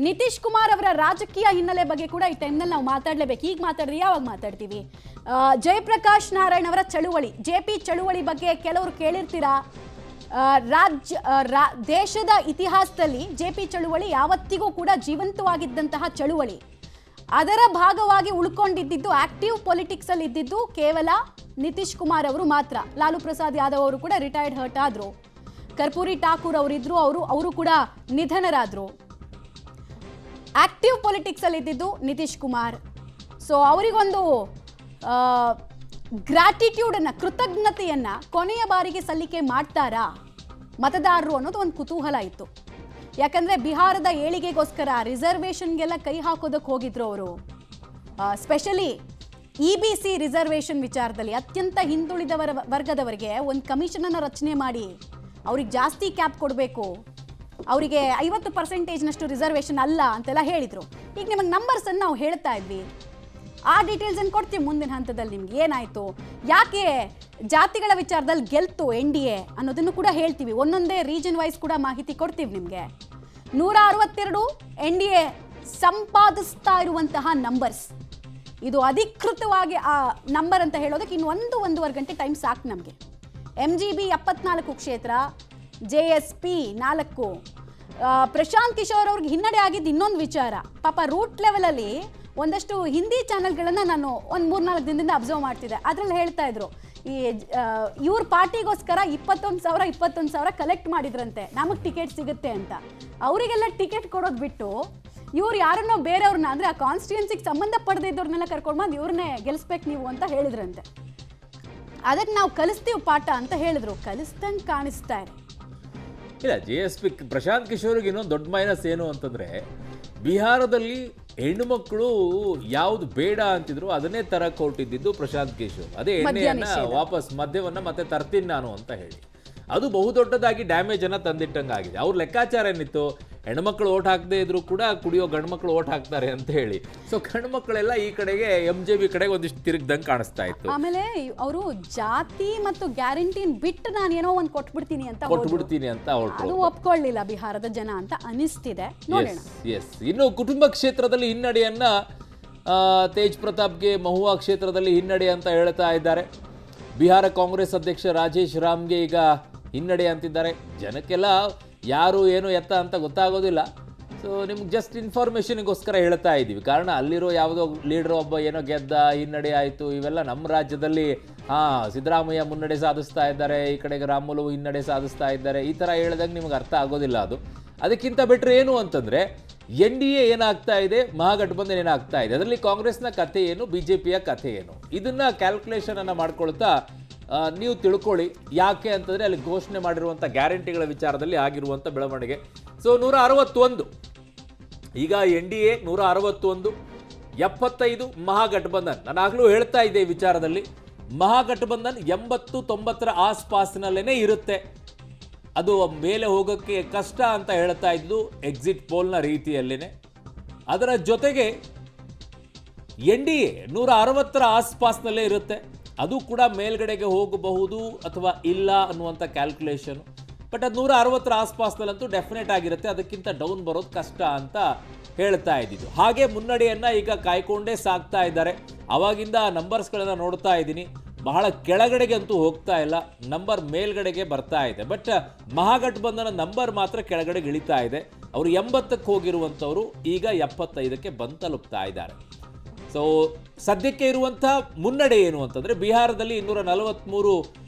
ನಿತೀಶ್ ಕುಮಾರ್ ಅವರ ರಾಜಕೀಯ ಹಿನ್ನೆಲೆ ಬಗ್ಗೆ ಕೂಡ ಈ ಟೈಮ್ನಲ್ಲಿ ನಾವು ಮಾತಾಡಲೇಬೇಕು. ಈಗ ಮಾತಾಡಿದ್ರೆ ಯಾವಾಗ ಮಾತಾಡ್ತೀವಿ? ಜಯಪ್ರಕಾಶ್ ನಾರಾಯಣ್ ಅವರ ಚಳುವಳಿ, ಜೆಪಿ ಚಳುವಳಿ ಬಗ್ಗೆ ಕೆಲವರು ಕೇಳಿರ್ತೀರಾ. ದೇಶದ ಇತಿಹಾಸದಲ್ಲಿ ಜೆಪಿ ಚಳುವಳಿ ಯಾವತ್ತಿಗೂ ಕೂಡ ಜೀವಂತವಾಗಿದ್ದಂತಹ ಚಳುವಳಿ. ಅದರ ಭಾಗವಾಗಿ ಉಳ್ಕೊಂಡಿದ್ದು, ಆಕ್ಟಿವ್ ಪೊಲಿಟಿಕ್ಸ್ ಅಲ್ಲಿ ಇದ್ದಿದ್ದು ಕೇವಲ ನಿತೀಶ್ ಕುಮಾರ್ ಅವರು ಮಾತ್ರ. ಲಾಲು ಪ್ರಸಾದ್ ಯಾದವ್ ಅವರು ಕೂಡ ರಿಟೈರ್ಡ್ ಹರ್ಟ್ ಆದ್ರು. ಕರ್ಪೂರಿ ಠಾಕೂರ್ ಅವರಿದ್ರು, ಅವರು ಕೂಡ ನಿಧನರಾದ್ರು. ಆಕ್ಟಿವ್ ಪೊಲಿಟಿಕ್ಸ್ ಅಲ್ಲಿ ಇದ್ದಿದ್ದು ನಿತೀಶ್ ಕುಮಾರ್. ಸೊ ಅವರಿಗೊಂದು ಗ್ರಾಟಿಟ್ಯೂಡನ್ನು, ಕೃತಜ್ಞತೆಯನ್ನ ಕೊನೆಯ ಬಾರಿಗೆ ಸಲ್ಲಿಕೆ ಮಾಡ್ತಾರಾ ಮತದಾರರು ಅನ್ನೋದು ಒಂದು ಕುತೂಹಲ ಇತ್ತು. ಯಾಕಂದ್ರೆ ಬಿಹಾರದ ಏಳಿಗೆಗೋಸ್ಕರ ರಿಸರ್ವೇಷನ್ಗೆಲ್ಲ ಕೈ ಹಾಕೋದಕ್ಕೆ ಹೋಗಿದ್ರು ಅವರು. ಸ್ಪೆಷಲಿ EBC ರಿಸರ್ವೇಷನ್ ವಿಚಾರದಲ್ಲಿ ಅತ್ಯಂತ ಹಿಂದುಳಿದ ವರ್ಗದವರಿಗೆ ಒಂದು ಕಮಿಷನನ್ನು ರಚನೆ ಮಾಡಿ ಅವ್ರಿಗೆ ಜಾಸ್ತಿ ಕ್ಯಾಪ್ ಕೊಡಬೇಕು, ಅವರಿಗೆ 50% ರಿಸರ್ವೇಷನ್ ಅಲ್ಲ ಅಂತೆಲ್ಲ ಹೇಳಿದರು. ಈಗ ನಿಮಗೆ ನಂಬರ್ಸನ್ನು ನಾವು ಹೇಳ್ತಾ ಇದ್ವಿ, ಆ ಡೀಟೇಲ್ಸನ್ನು ಕೊಡ್ತೀವಿ ಮುಂದಿನ ಹಂತದಲ್ಲಿ. ನಿಮ್ಗೆ ಏನಾಯಿತು, ಯಾಕೆ ಜಾತಿಗಳ ವಿಚಾರದಲ್ಲಿ ಗೆಲ್ತು NDA ಅನ್ನೋದನ್ನು ಕೂಡ ಹೇಳ್ತೀವಿ. ಒಂದೊಂದೇ ರೀಜನ್ ವೈಸ್ ಕೂಡ ಮಾಹಿತಿ ಕೊಡ್ತೀವಿ ನಿಮಗೆ. 162 NDA ಸಂಪಾದಿಸ್ತಾ ಇರುವಂತಹ ನಂಬರ್ಸ್. ಇದು ಅಧಿಕೃತವಾಗಿ ಆ ನಂಬರ್ ಅಂತ ಹೇಳೋದಕ್ಕೆ ಇನ್ನು 1-1.5 ಗಂಟೆ ಟೈಮ್ ಸಾಕು ನಮಗೆ. MGB 74 ಕ್ಷೇತ್ರ, JSP 4. ಪ್ರಶಾಂತ್ ಕಿಶೋರ್ ಅವ್ರಿಗೆ ಹಿನ್ನಡೆ ಆಗಿದ್ದು ಇನ್ನೊಂದು ವಿಚಾರ. ಪಾಪ ರೂಟ್ ಲೆವೆಲಲ್ಲಿ ಒಂದಷ್ಟು ಹಿಂದಿ ಚಾನೆಲ್ಗಳನ್ನು ನಾನು ಒಂದು 3-4 ದಿನದಿಂದ ಅಬ್ಸರ್ವ್ ಮಾಡ್ತಿದ್ದೆ. ಅದರಲ್ಲಿ ಹೇಳ್ತಾ ಇದ್ರು, ಇವ್ರ ಪಾರ್ಟಿಗೋಸ್ಕರ 21,000 ಕಲೆಕ್ಟ್ ಮಾಡಿದ್ರಂತೆ, ನಮಗೆ ಟಿಕೆಟ್ ಸಿಗುತ್ತೆ ಅಂತ. ಅವರಿಗೆಲ್ಲ ಟಿಕೆಟ್ ಕೊಡೋದು ಬಿಟ್ಟು ಇವ್ರು ಯಾರನ್ನೋ ಬೇರೆಯವ್ರನ್ನ, ಅಂದರೆ ಆ ಕಾನ್ಸ್ಟಿಟ್ಯೂನ್ಸಿಗೆ ಸಂಬಂಧ ಪಡೆದಿದ್ದವ್ರನ್ನೆಲ್ಲ ಕರ್ಕೊಂಡು ಬಂದು ಇವ್ರನ್ನೇ ಗೆಲ್ಲಿಸ್ಬೇಕು ನೀವು ಅಂತ ಹೇಳಿದ್ರಂತೆ. ಅದಕ್ಕೆ ನಾವು ಕಲಿಸ್ತೀವಿ ಪಾಠ ಅಂತ ಹೇಳಿದ್ರು. ಕಲಿಸ್ದಂಗೆ ಕಾಣಿಸ್ತಾ ಇದೆ. ಇಲ್ಲ, JSP ಪ್ರಶಾಂತ್ ಕಿಶೋರ್ಗೆ ಇನ್ನೊಂದು ದೊಡ್ಡ ಮೈನಸ್ ಏನು ಅಂತಂದರೆ, ಬಿಹಾರದಲ್ಲಿ ಹೆಣ್ಣುಮಕ್ಕಳು ಯಾವುದು ಬೇಡ ಅಂತಿದ್ರು ಅದನ್ನೇ ತರಕ್ಕೆ ಹೊರಟಿದ್ದು ಪ್ರಶಾಂತ್ ಕಿಶೋರ್. ಅದೇ ಎಣ್ಣೆಯನ್ನು ವಾಪಸ್ ಮದ್ಯವನ್ನು ಮತ್ತೆ ತರ್ತೀನಿ ನಾನು ಅಂತ ಹೇಳಿ, ಅದು ಬಹುದೊಡ್ಡದಾಗಿ ಡ್ಯಾಮೇಜನ್ನು ತಂದಿಟ್ಟಂಗಾಗಿದೆ. ಅವ್ರ ಲೆಕ್ಕಾಚಾರ ಏನಿತ್ತು, ಹೆಣ್ಮಕ್ಳು ಓಟ್ ಹಾಕದೇ ಇದ್ರು ಕೂಡ ಕುಡಿಯೋ ಗಂಡು ಮಕ್ಕಳು ಓಟ್ ಹಾಕ್ತಾರೆ ಅಂತ ಹೇಳಿ. ಸೊ ಗಂಡು ಮಕ್ಕಳೆಲ್ಲ ಈ ಕಡೆಗೆ MJB ಕಡೆಗೆ ಒಂದಿಷ್ಟು ತಿರುಗ್ದಂಗೆ ಕಾಣಿಸ್ತಾ ಇತ್ತು. ಆಮೇಲೆ ಅವರು ಜಾತಿ ಮತ್ತು ಗ್ಯಾರಂಟಿನ ಬಿಟ್ಟು ನಾನು ಏನೋ ಒಂದು ಕೊಟ್ಬಿಡ್ತೀನಿ ಅಂತ ಅದು ಒಪ್ಕೊಳ್ಳಿಲ್ಲ ಬಿಹಾರದ ಜನ ಅಂತ ಅನಿಸ್ತಿದೆ. ನೋಡೋಣ. ಎಸ್, ಇನ್ನು ಕುಟುಂಬ ಕ್ಷೇತ್ರದಲ್ಲಿ ಹಿನ್ನಡೆಯನ್ನ ತೇಜ್ ಪ್ರತಾಪ್ಗೆ ಮಹುವಾ ಕ್ಷೇತ್ರದಲ್ಲಿ ಹಿನ್ನಡೆ ಅಂತ ಹೇಳ್ತಾ ಇದ್ದಾರೆ. ಬಿಹಾರ ಕಾಂಗ್ರೆಸ್ ಅಧ್ಯಕ್ಷ ರಾಜೇಶ್ ರಾಮ್ಗೆ ಈಗ ಹಿನ್ನಡೆ ಅಂತಿದ್ದಾರೆ. ಜನಕ್ಕೆಲ್ಲ ಯಾರು ಏನು ಎತ್ತ ಅಂತ ಗೊತ್ತಾಗೋದಿಲ್ಲ. ಸೊ ನಿಮ್ಗೆ ಜಸ್ಟ್ ಇನ್ಫಾರ್ಮೇಷನ್ಗೋಸ್ಕರ ಹೇಳ್ತಾ ಇದ್ದೀವಿ. ಕಾರಣ ಅಲ್ಲಿರೋ ಯಾವುದೋ ಲೀಡರ್ ಒಬ್ಬ ಏನೋ ಗೆದ್ದ, ಹಿನ್ನಡೆ ಆಯಿತು, ಇವೆಲ್ಲ ನಮ್ಮ ರಾಜ್ಯದಲ್ಲಿ ಸಿದ್ದರಾಮಯ್ಯ ಮುನ್ನಡೆ ಸಾಧಿಸ್ತಾ ಇದ್ದಾರೆ, ಈ ಕಡೆಗೆ ರಾಮುಲು ಹಿನ್ನಡೆ ಸಾಧಿಸ್ತಾ ಇದ್ದಾರೆ, ಈ ಥರ ಹೇಳ್ದಂಗೆ ನಿಮ್ಗೆ ಅರ್ಥ ಆಗೋದಿಲ್ಲ. ಅದಕ್ಕಿಂತ ಬೆಟ್ರೆ ಏನು ಅಂತಂದರೆ, NDA ಏನಾಗ್ತಾ ಇದೆ, ಮಹಾಗಠಬಂಧನ್ ಏನಾಗ್ತಾ ಇದೆ, ಅದರಲ್ಲಿ ಕಾಂಗ್ರೆಸ್ನ ಕಥೆ ಏನು, BJPಯ ಕಥೆ ಏನು, ಇದನ್ನು ಕ್ಯಾಲ್ಕುಲೇಷನನ್ನು ಮಾಡ್ಕೊಳ್ತಾ ನೀವು ತಿಳ್ಕೊಳ್ಳಿ. ಯಾಕೆ ಅಂತಂದರೆ ಅಲ್ಲಿ ಘೋಷಣೆ ಮಾಡಿರುವಂಥ ಗ್ಯಾರಂಟಿಗಳ ವಿಚಾರದಲ್ಲಿ ಆಗಿರುವಂಥ ಬೆಳವಣಿಗೆ. ಸೊ 161 ಈಗ NDA 161, 75 ಮಹಾಗಠಬಂಧನ್. ನಾನು ಆಗಲೂ ಹೇಳ್ತಾ ಇದ್ದೆ ಈ ವಿಚಾರದಲ್ಲಿ, ಮಹಾಗಠಬಂಧನ್ 80-90 ಆಸ್ಪಾಸಿನಲ್ಲೇ ಇರುತ್ತೆ. ಅದು ಮೇಲೆ ಹೋಗೋಕ್ಕೆ ಕಷ್ಟ ಅಂತ ಹೇಳ್ತಾ ಇದ್ದು ಎಕ್ಸಿಟ್ ಪೋಲ್ನ ರೀತಿಯಲ್ಲೇ. ಅದರ ಜೊತೆಗೆ NDA 160 ಆಸ್ಪಾಸ್ನಲ್ಲೇ ಇರುತ್ತೆ. ಅದು ಕೂಡ ಮೇಲ್ಗಡೆಗೆ ಹೋಗಬಹುದು ಅಥವಾ ಇಲ್ಲ ಅನ್ನುವಂಥ ಕ್ಯಾಲ್ಕುಲೇಷನು. ಬಟ್ ಅದು 160 ಆಸ್ಪಾಸ್ನಲ್ಲಂತೂ ಡೆಫಿನೆಟ್ ಆಗಿರುತ್ತೆ, ಅದಕ್ಕಿಂತ ಡೌನ್ ಬರೋದು ಕಷ್ಟ ಅಂತ ಹೇಳ್ತಾ ಇದ್ದಿದ್ದು. ಹಾಗೆ ಮುನ್ನಡೆಯನ್ನು ಈಗ ಕಾಯ್ಕೊಂಡೇ ಸಾಗ್ತಾ ಇದ್ದಾರೆ. ಅವಾಗಿಂದ ನಂಬರ್ಸ್ಗಳನ್ನು ನೋಡ್ತಾ ಇದ್ದೀನಿ, ಬಹಳ ಕೆಳಗಡೆಗೆ ಅಂತೂ ಹೋಗ್ತಾ ಇಲ್ಲ, ನಂಬರ್ ಮೇಲ್ಗಡೆಗೆ ಬರ್ತಾ ಇದೆ. ಬಟ್ ಮಹಾಗಠಬಂಧನ ನಂಬರ್ ಮಾತ್ರ ಕೆಳಗಡೆಗೆ ಇಳಿತಾ ಇದೆ. ಅವರು 80ಕ್ಕೆ ಹೋಗಿರುವಂಥವರು ಈಗ 75ಕ್ಕೆ ಬಂದು ತಲುಪ್ತಾ ಇದ್ದಾರೆ. ಸೊ ಸದ್ಯಕ್ಕೆ ಇರುವಂಥ ಮುನ್ನಡೆ ಏನು ಅಂತಂದರೆ, ಬಿಹಾರದಲ್ಲಿ 243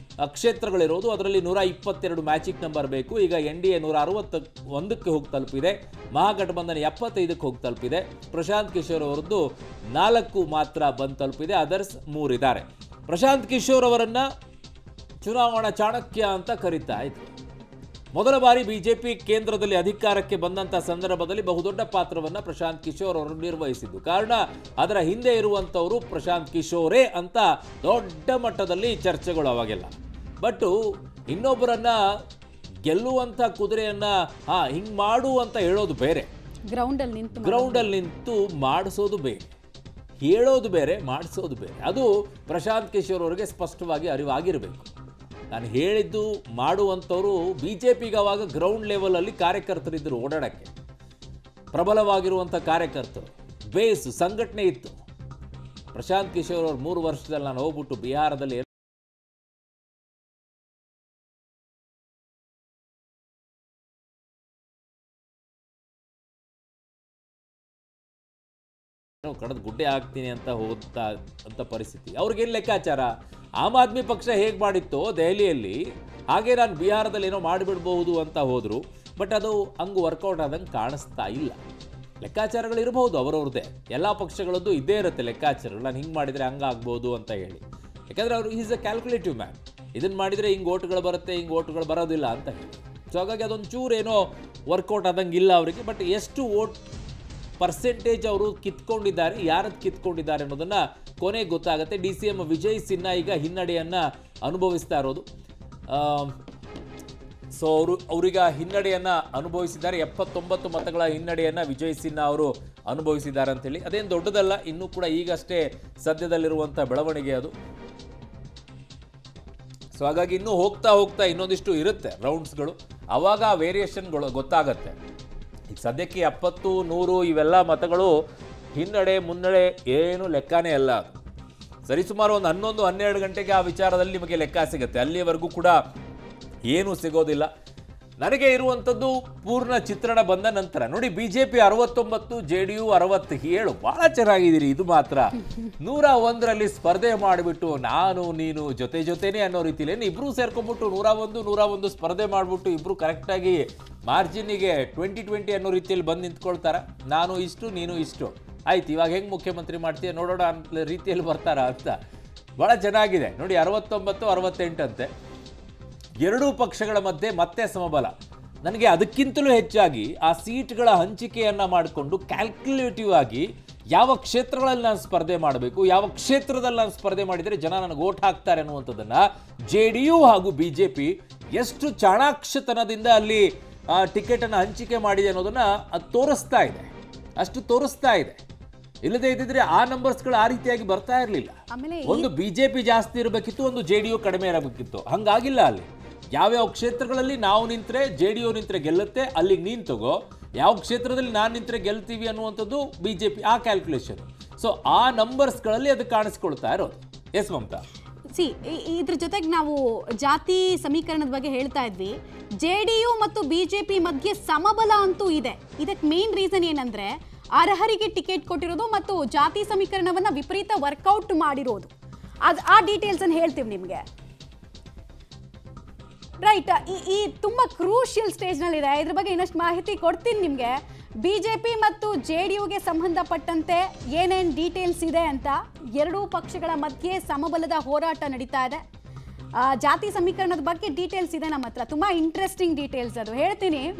ಕ್ಷೇತ್ರಗಳಿರೋದು, ಅದರಲ್ಲಿ 122 ಮ್ಯಾಜಿಕ್ ನಂಬರ್ ಬೇಕು. ಈಗ NDA 161ಕ್ಕೆ ಹೋಗಿ ತಲುಪಿದೆ, ಮಹಾಗಠಬಂಧನ 75ಕ್ಕೆ ಹೋಗಿ ತಲುಪಿದೆ. ಪ್ರಶಾಂತ್ ಕಿಶೋರ್ ಅವರದ್ದು 4 ಮಾತ್ರ ಬಂದು ತಲುಪಿದೆ, ಅದರ್ಸ್ 3 ಇದ್ದಾರೆ. ಪ್ರಶಾಂತ್ ಕಿಶೋರ್ ಅವರನ್ನು ಚುನಾವಣಾ ಚಾಣಕ್ಯ ಅಂತ ಕರೀತಾ ಇದ್ರು. ಮೊದಲ ಬಾರಿ BJP ಕೇಂದ್ರದಲ್ಲಿ ಅಧಿಕಾರಕ್ಕೆ ಬಂದಂಥ ಸಂದರ್ಭದಲ್ಲಿ ಬಹುದೊಡ್ಡ ಪಾತ್ರವನ್ನು ಪ್ರಶಾಂತ್ ಕಿಶೋರ್ ಅವರು ನಿರ್ವಹಿಸಿದ್ದು. ಕಾರಣ ಅದರ ಹಿಂದೆ ಇರುವಂಥವರು ಪ್ರಶಾಂತ್ ಕಿಶೋರೇ ಅಂತ ದೊಡ್ಡ ಮಟ್ಟದಲ್ಲಿ ಚರ್ಚೆಗಳು ಅವಾಗೆಲ್ಲ. ಬಟ್ ಇನ್ನೊಬ್ಬರನ್ನ ಗೆಲ್ಲುವಂಥ ಕುದುರೆಯನ್ನು ಹಿಂಗೆ ಮಾಡು ಅಂತ ಹೇಳೋದು ಬೇರೆ, ಗ್ರೌಂಡಲ್ಲಿ ನಿಂತು ಮಾಡಿಸೋದು ಬೇರೆ, ಹೇಳೋದು ಬೇರೆ, ಮಾಡಿಸೋದು ಬೇರೆ. ಅದು ಪ್ರಶಾಂತ್ ಕಿಶೋರ್ ಅವರಿಗೆ ಸ್ಪಷ್ಟವಾಗಿ ಅರಿವಾಗಿರಬೇಕು. ನಾನು ಹೇಳಿದ್ದು ಮಾಡುವಂಥವರು BJPಗೆ ಅವಾಗ ಗ್ರೌಂಡ್ ಲೆವೆಲಲ್ಲಿ ಕಾರ್ಯಕರ್ತರಿದ್ದರು ಓಡಾಡೋಕ್ಕೆ. ಪ್ರಬಲವಾಗಿರುವಂಥ ಕಾರ್ಯಕರ್ತರು, ಬೇಸ್ ಸಂಘಟನೆ ಇತ್ತು. ಪ್ರಶಾಂತ್ ಕಿಶೋರ್ ಅವರು 3 ವರ್ಷದಲ್ಲಿ ನಾನು ಹೋಗ್ಬಿಟ್ಟು ಬಿಹಾರದಲ್ಲಿ ಕಡದ ಗುಡ್ಡೆ ಹಾಕ್ತೀನಿ ಅಂತ ಹೋಗ್ತಾ ಅಂತ ಪರಿಸ್ಥಿತಿ. ಅವ್ರಿಗೇನು ಲೆಕ್ಕಾಚಾರ? ಆಮ್ ಆದ್ಮಿ ಪಕ್ಷ ಹೇಗೆ ಮಾಡಿತ್ತೋ ದೆಹಲಿಯಲ್ಲಿ ಹಾಗೆ ನಾನು ಬಿಹಾರದಲ್ಲಿ ಏನೋ ಮಾಡಿಬಿಡ್ಬಹುದು ಅಂತ ಹೋದರು. ಬಟ್ ಅದು ಹಂಗೆ ವರ್ಕೌಟ್ ಆದಂಗೆ ಕಾಣಿಸ್ತಾ ಇಲ್ಲ. ಲೆಕ್ಕಾಚಾರಗಳು ಇರಬಹುದು ಅವರವ್ರದ್ದೇ, ಎಲ್ಲ ಪಕ್ಷಗಳದ್ದು ಇದ್ದೇ ಇರುತ್ತೆ ಲೆಕ್ಕಾಚಾರಗಳು. ನಾನು ಹಿಂಗೆ ಮಾಡಿದರೆ ಹಂಗೆ ಆಗ್ಬೋದು ಅಂತ ಹೇಳಿ. ಯಾಕಂದರೆ ಅವರು ಈಸ್ ಅ ಕ್ಯಾಲ್ಕುಲೇಟಿವ್ ಮ್ಯಾನ್. ಇದನ್ನು ಮಾಡಿದರೆ ಹಿಂಗೆ ಓಟ್ಗಳು ಬರುತ್ತೆ, ಹಿಂಗೆ ಓಟ್ಗಳು ಬರೋದಿಲ್ಲ ಅಂತ ಹೇಳಿ. ಸೊ ಹಾಗಾಗಿ ಅದೊಂದು ಚೂರು ಏನೋ ವರ್ಕೌಟ್ ಆದಂಗೆ ಇಲ್ಲ ಅವರಿಗೆ. ಬಟ್ ಎಷ್ಟು ಓಟ್ ಪರ್ಸೆಂಟೇಜ್ ಅವರು ಕಿತ್ಕೊಂಡಿದ್ದಾರೆ, ಯಾರದ್ದು ಕಿತ್ಕೊಂಡಿದ್ದಾರೆ ಅನ್ನೋದನ್ನು ಕೊನೆಗೆ ಗೊತ್ತಾಗುತ್ತೆ. DCM ವಿಜಯ್ ಸಿನ್ಹಾ ಈಗ ಹಿನ್ನಡೆಯನ್ನು ಅನುಭವಿಸ್ತಾ ಇರೋದು. ಸೊ ಅವರೀಗ ಹಿನ್ನಡೆಯನ್ನು ಅನುಭವಿಸಿದ್ದಾರೆ. 79 ಮತಗಳ ಹಿನ್ನಡೆಯನ್ನು ವಿಜಯ್ ಸಿನ್ಹಾ ಅವರು ಅನುಭವಿಸಿದ್ದಾರೆ ಅಂತೇಳಿ. ಅದೇನು ದೊಡ್ಡದಲ್ಲ, ಇನ್ನೂ ಕೂಡ ಈಗಷ್ಟೇ ಸದ್ಯದಲ್ಲಿರುವಂಥ ಬೆಳವಣಿಗೆ ಅದು. ಸೊ ಹಾಗಾಗಿ ಇನ್ನೂ ಹೋಗ್ತಾ ಹೋಗ್ತಾ ಇನ್ನೊಂದಿಷ್ಟು ಇರುತ್ತೆ ರೌಂಡ್ಸ್ಗಳು, ಆವಾಗ ಆ ವೇರಿಯೇಷನ್ಗಳು ಗೊತ್ತಾಗತ್ತೆ. ಈಗ ಸದ್ಯಕ್ಕೆ 70, 100 ಇವೆಲ್ಲ ಮತಗಳು ಹಿನ್ನಡೆ ಮುನ್ನಡೆ ಏನು ಲೆಕ್ಕನೇ ಅಲ್ಲ. ಸರಿಸುಮಾರು ಒಂದು 11-12 ಗಂಟೆಗೆ ಆ ವಿಚಾರದಲ್ಲಿ ನಿಮಗೆ ಲೆಕ್ಕ ಸಿಗುತ್ತೆ. ಅಲ್ಲಿಯವರೆಗೂ ಕೂಡ ಏನೂ ಸಿಗೋದಿಲ್ಲ. ನನಗೆ ಇರುವಂಥದ್ದು ಪೂರ್ಣ ಚಿತ್ರಣ ಬಂದ ನಂತರ ನೋಡಿ, BJP 69, JDU 67. ಭಾಳ ಚೆನ್ನಾಗಿದ್ದೀರಿ. ಇದು ಮಾತ್ರ 101ರಲ್ಲಿ ಸ್ಪರ್ಧೆ ಮಾಡಿಬಿಟ್ಟು ನಾನು ನೀನು ಜೊತೆನೇ ಅನ್ನೋ ರೀತಿಯಲ್ಲಿ ಇಬ್ಬರೂ ಸೇರ್ಕೊಂಡ್ಬಿಟ್ಟು 101 ಸ್ಪರ್ಧೆ ಮಾಡಿಬಿಟ್ಟು ಇಬ್ಬರು ಕರೆಕ್ಟಾಗಿ ಮಾರ್ಜಿನ್ನಿಗೆ 20-20 ಅನ್ನೋ ರೀತಿಯಲ್ಲಿ ಬಂದು ನಿಂತ್ಕೊಳ್ತಾರೆ. ನಾನು ಇಷ್ಟು ನೀನು ಇಷ್ಟು, ಆಯ್ತು ಇವಾಗ ಹೆಂಗೆ ಮುಖ್ಯಮಂತ್ರಿ ಮಾಡ್ತೀಯ ನೋಡೋಣ ಅಂತ ರೀತಿಯಲ್ಲಿ ಬರ್ತಾರ ಅಂತ. ಭಾಳ ಚೆನ್ನಾಗಿದೆ ನೋಡಿ. 69-68 ಅಂತೆ. ಎರಡೂ ಪಕ್ಷಗಳ ಮಧ್ಯೆ ಮತ್ತೆ ಸಮಬಲ. ನನಗೆ ಅದಕ್ಕಿಂತಲೂ ಹೆಚ್ಚಾಗಿ ಆ ಸೀಟ್ಗಳ ಹಂಚಿಕೆಯನ್ನು ಮಾಡಿಕೊಂಡು ಕ್ಯಾಲ್ಕುಲೇಟಿವ್ ಆಗಿ ಯಾವ ಕ್ಷೇತ್ರಗಳಲ್ಲಿ ನಾನು ಸ್ಪರ್ಧೆ ಮಾಡಬೇಕು, ಯಾವ ಕ್ಷೇತ್ರದಲ್ಲಿ ನಾನು ಸ್ಪರ್ಧೆ ಮಾಡಿದರೆ ಜನ ನನಗೆ ಓಟ್ ಹಾಕ್ತಾರೆ ಅನ್ನುವಂಥದ್ದನ್ನು JDU ಹಾಗೂ BJP ಎಷ್ಟು ಚಾಣಾಕ್ಷತನದಿಂದ ಅಲ್ಲಿ ಟಿಕೆಟನ್ನು ಹಂಚಿಕೆ ಮಾಡಿದೆ ಅನ್ನೋದನ್ನು ಅದು ತೋರಿಸ್ತಾ ಇದೆ. ಅಷ್ಟು ತೋರಿಸ್ತಾ ಇದೆ. ಇಲ್ಲದೇ ಇದ್ದಿದ್ರೆ ಆ ನಂಬರ್ಸ್ಗಳು ಆ ರೀತಿಯಾಗಿ ಬರ್ತಾ ಇರಲಿಲ್ಲ. ಒಂದು BJP ಜಾಸ್ತಿ ಇರಬೇಕಿತ್ತು, ಒಂದು JDU ಕಡಿಮೆ ಇರಬೇಕಿತ್ತು. ಹಂಗಾಗಿಲ್ಲ. ಅಲ್ಲಿ ಯಾವ್ಯಾವ ಕ್ಷೇತ್ರಗಳಲ್ಲಿ ನಾವು ನಿಂತರೆ JDU ನಿಂತರೆ ಗೆಲ್ಲುತ್ತೆ, ಅಲ್ಲಿಗೆ ನೀನು ತಗೋ. ಯಾವ ಕ್ಷೇತ್ರದಲ್ಲಿ ನಾನು ನಿಂತರೆ ಗೆಲ್ತೀವಿ ಅನ್ನುವಂಥದ್ದು BJP ಆ ಕ್ಯಾಲ್ಕುಲೇಷನ್. ಸೊ ಆ ನಂಬರ್ಸ್ಗಳಲ್ಲಿ ಅದು ಕಾಣಿಸ್ಕೊಳ್ತಾ ಇರೋದು. ಎಸ್ ಮಮತಾ, ಇದ್ರ ಜೊತೆಗೆ ನಾವು ಜಾತಿ ಸಮೀಕರಣದ ಬಗ್ಗೆ ಹೇಳ್ತಾ ಇದ್ವಿ. JDU ಮತ್ತು BJP ಮಧ್ಯೆ ಸಮಬಲ ಅಂತೂ ಇದೆ. ಇದಕ್ಕೆ ಮೇನ್ ರೀಸನ್ ಏನಂದ್ರೆ ಅರ್ಹರಿಗೆ ಟಿಕೆಟ್ ಕೊಟ್ಟಿರೋದು ಮತ್ತು ಜಾತಿ ಸಮೀಕರಣವನ್ನ ವಿಪರೀತ ವರ್ಕೌಟ್ ಮಾಡಿರೋದು. ಆ ಡೀಟೇಲ್ಸ್ ಅನ್ನು ಹೇಳ್ತೀವಿ ನಿಮಗೆ. ರೈಟ್, ಈ ತುಂಬಾ ಕ್ರೂಷಿಯಲ್ ಸ್ಟೇಜ್ ನಲ್ಲಿ ಇದೆ. ಇದ್ರ ಬಗ್ಗೆ ಇನ್ನಷ್ಟು ಮಾಹಿತಿ ಕೊಡ್ತೀನಿ ನಿಮಗೆ. BJP ಮತ್ತು JDUಗೆ ಸಂಬಂಧಪಟ್ಟಂತೆ ಏನೇನು ಡೀಟೇಲ್ಸ್ ಇದೆ ಅಂತ. ಎರಡೂ ಪಕ್ಷಗಳ ಮಧ್ಯೆ ಸಮಬಲದ ಹೋರಾಟ ನಡೀತಾ ಇದೆ. ಜಾತಿ ಸಮೀಕರಣದ ಬಗ್ಗೆ ಡೀಟೇಲ್ಸ್ ಇದೆ ನಮ್ಮ ಹತ್ರ, ತುಂಬಾ ಇಂಟ್ರೆಸ್ಟಿಂಗ್ ಡೀಟೇಲ್ಸ್ ಅದು ಹೇಳ್ತೀನಿ.